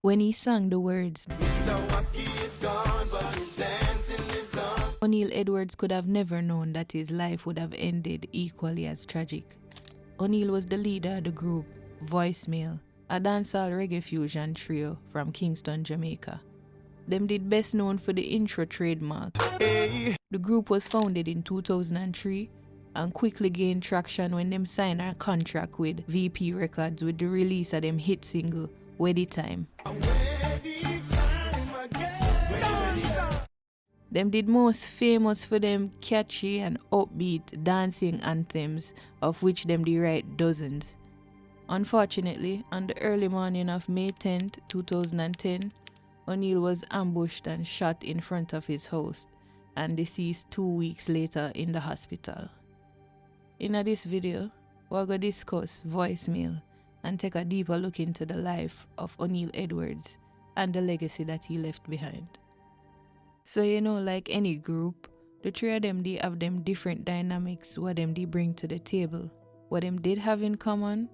When he sang the words, O'Neal Edwards could have never known that his life would have ended equally as tragic. O'Neal was the leader of the group Voicemail, a dancehall reggae fusion trio from Kingston, Jamaica. Them did best known for the intro trademark. The group was founded in 2003 and quickly gained traction when them signed a contract with VP Records with the release of them hit single, Weddy Time. Them did most famous for them catchy and upbeat dancing anthems, of which them did write dozens. Unfortunately, on the early morning of May 10, 2010, O'Neal was ambushed and shot in front of his host and deceased 2 weeks later in the hospital. In this video, we're going to discuss Voicemail and take a deeper look into the life of O'Neal Edwards and the legacy that he left behind. So like any group, the three of them, they have them different dynamics what them they bring to the table. What them did have in common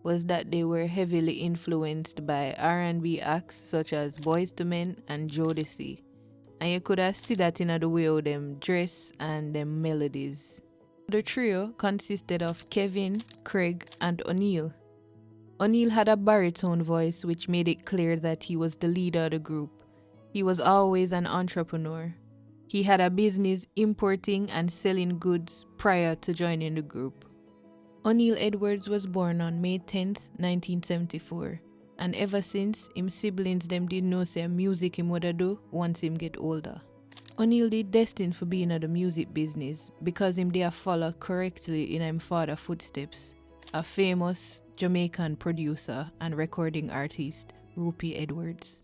was that they were heavily influenced by R&B acts such as Boyz II Men and Jodeci. And you could have seen that in the way of them dress and them melodies. The trio consisted of Kevin, Craig, and O'Neal. O'Neal had a baritone voice which made it clear that he was the leader of the group. He was always an entrepreneur. He had a business importing and selling goods prior to joining the group. O'Neal Edwards was born on May 10, 1974, and ever since, him siblings them did know say music him would do once him get older. O'Neal did destined for being in the music business because him there follow correctly in him father footsteps, a famous Jamaican producer and recording artist, Rupi Edwards.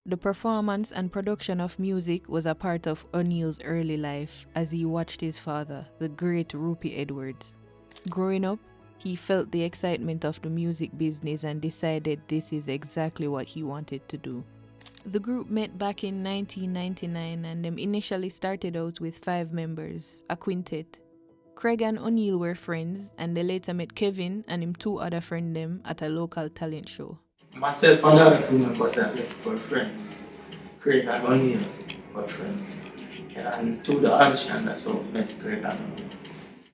The performance and production of music was a part of O'Neal's early life as he watched his father, the great Rupi Edwards. Growing up, he felt the excitement of the music business and decided this is exactly what he wanted to do. The group met back in 1999 and them initially started out with 5 members, a quintet. Craig and O'Neal were friends and they later met Kevin and him 2 other friends them at a local talent show. Myself and the other 2 members were friends. Craig and O'Neal were friends. And to the audition, that's what we met Craig and O'Neal.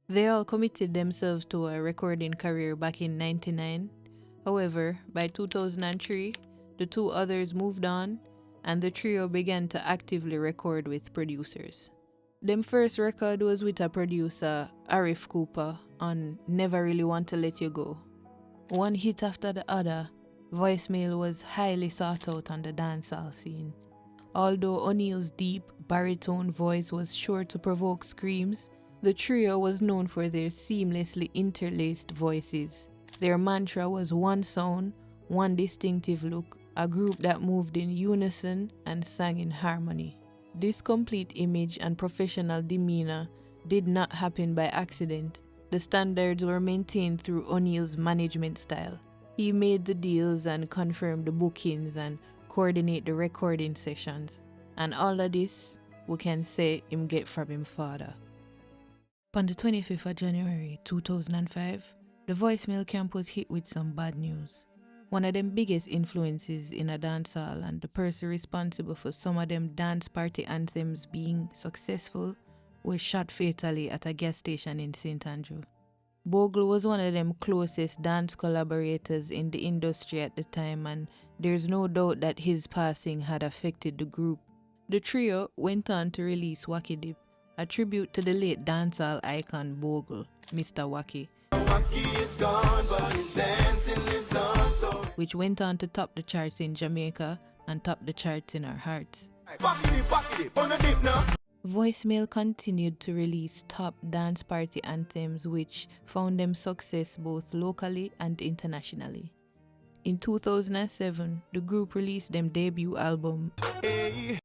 They all committed themselves to a recording career back in 1999. However, by 2003, the 2 others moved on and the trio began to actively record with producers. Them first record was with a producer, Arif Cooper, on Never Really Want to Let You Go. One hit after the other, Voicemail was highly sought out on the dancehall scene. Although O'Neal's deep, baritone voice was sure to provoke screams, the trio was known for their seamlessly interlaced voices. Their mantra was one sound, one distinctive look, a group that moved in unison and sang in harmony. This complete image and professional demeanor did not happen by accident. The standards were maintained through O'Neal's management style. He made the deals and confirmed the bookings and coordinate the recording sessions. And all of this, we can say him get from him father. On the 25th of January 2005, the Voicemail camp was hit with some bad news. One of them biggest influences in a dancehall and the person responsible for some of them dance party anthems being successful was shot fatally at a gas station in St. Andrew. Bogle was one of them closest dance collaborators in the industry at the time and there's no doubt that his passing had affected the group. The trio went on to release Wacky Dip, a tribute to the late dancehall icon Bogle, Mr. Wacky, which went on to top the charts in Jamaica and top the charts in our hearts. Voicemail continued to release top dance party anthems which found them success both locally and internationally. In 2007, the group released their debut album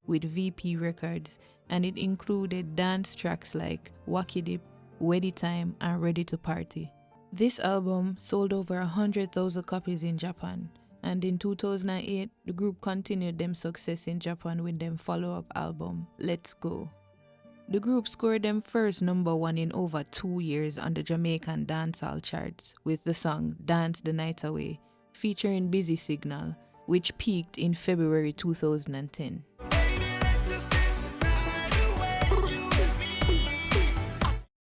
with VP Records and it included dance tracks like Wacky Dip, Weddy Time and Ready to Party. This album sold over 100,000 copies in Japan, and in 2008, the group continued their success in Japan with their follow-up album, Let's Go. The group scored them first #1 in over 2 years on the Jamaican dancehall charts with the song Dance the Night Away, featuring Busy Signal, which peaked in February 2010.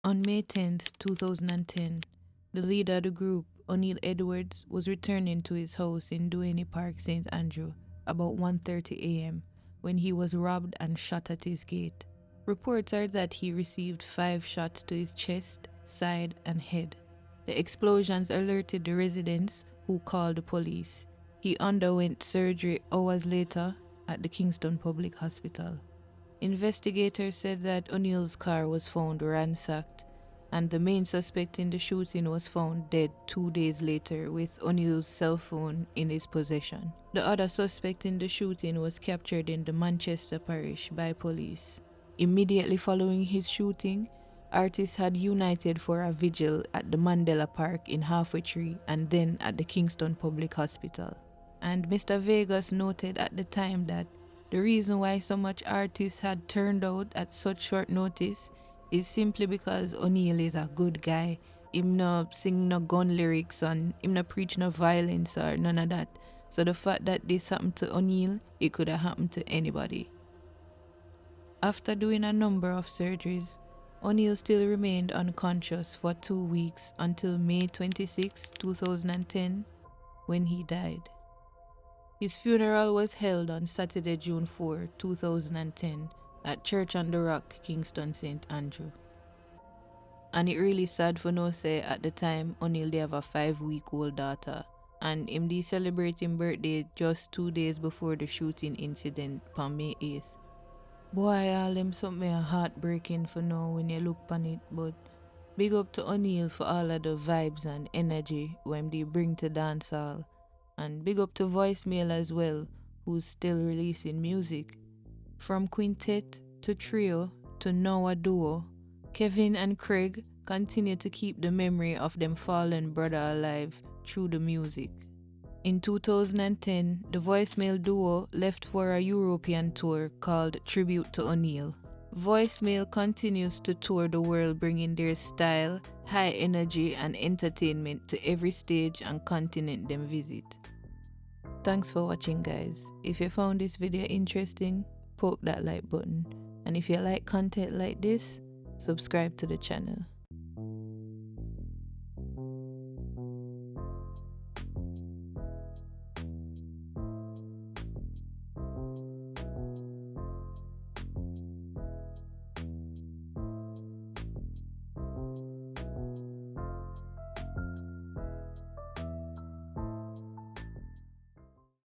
On May 10th, 2010, the leader of the group, O'Neil Edwards, was returning to his house in Duane Park, St. Andrew, about 1:30 a.m. when he was robbed and shot at his gate. Reports are that he received 5 shots to his chest, side, and head. The explosions alerted the residents, who called the police. He underwent surgery hours later at the Kingston Public Hospital. Investigators said that O'Neill's car was found ransacked, and the main suspect in the shooting was found dead 2 days later with O'Neill's cell phone in his possession. The other suspect in the shooting was captured in the Manchester parish by police. Immediately following his shooting, artists had united for a vigil at the Mandela Park in Halfway Tree and then at the Kingston Public Hospital. And Mr. Vegas noted at the time that the reason why so much artists had turned out at such short notice is simply because O'Neil is a good guy. Him no sing no gun lyrics and him no preach no violence or none of that. So the fact that this happened to O'Neil, it could have happened to anybody. After doing a number of surgeries, O'Neil still remained unconscious for 2 weeks until May 26, 2010, when he died. His funeral was held on Saturday, June 4, 2010 at Church on the Rock, Kingston, St. Andrew. And it really sad for no say at the time O'Neil they have a 5-week-old daughter and him dey celebrate him birthday just 2 days before the shooting incident on May 8th. Boy, all them something heartbreaking for now when you look on it, but big up to O'Neil for all of the vibes and energy when they bring to dancehall. And big up to Voicemail as well, who's still releasing music. From quintet to trio to now a duo, Kevin and Craig continue to keep the memory of them fallen brother alive through the music. In 2010, the Voicemail duo left for a European tour called Tribute to O'Neil. Voicemail continues to tour the world, bringing their style, high energy and entertainment to every stage and continent them visit. Thanks for watching, guys. If you found this video interesting, poke that like button. And if you like content like this, subscribe to the channel.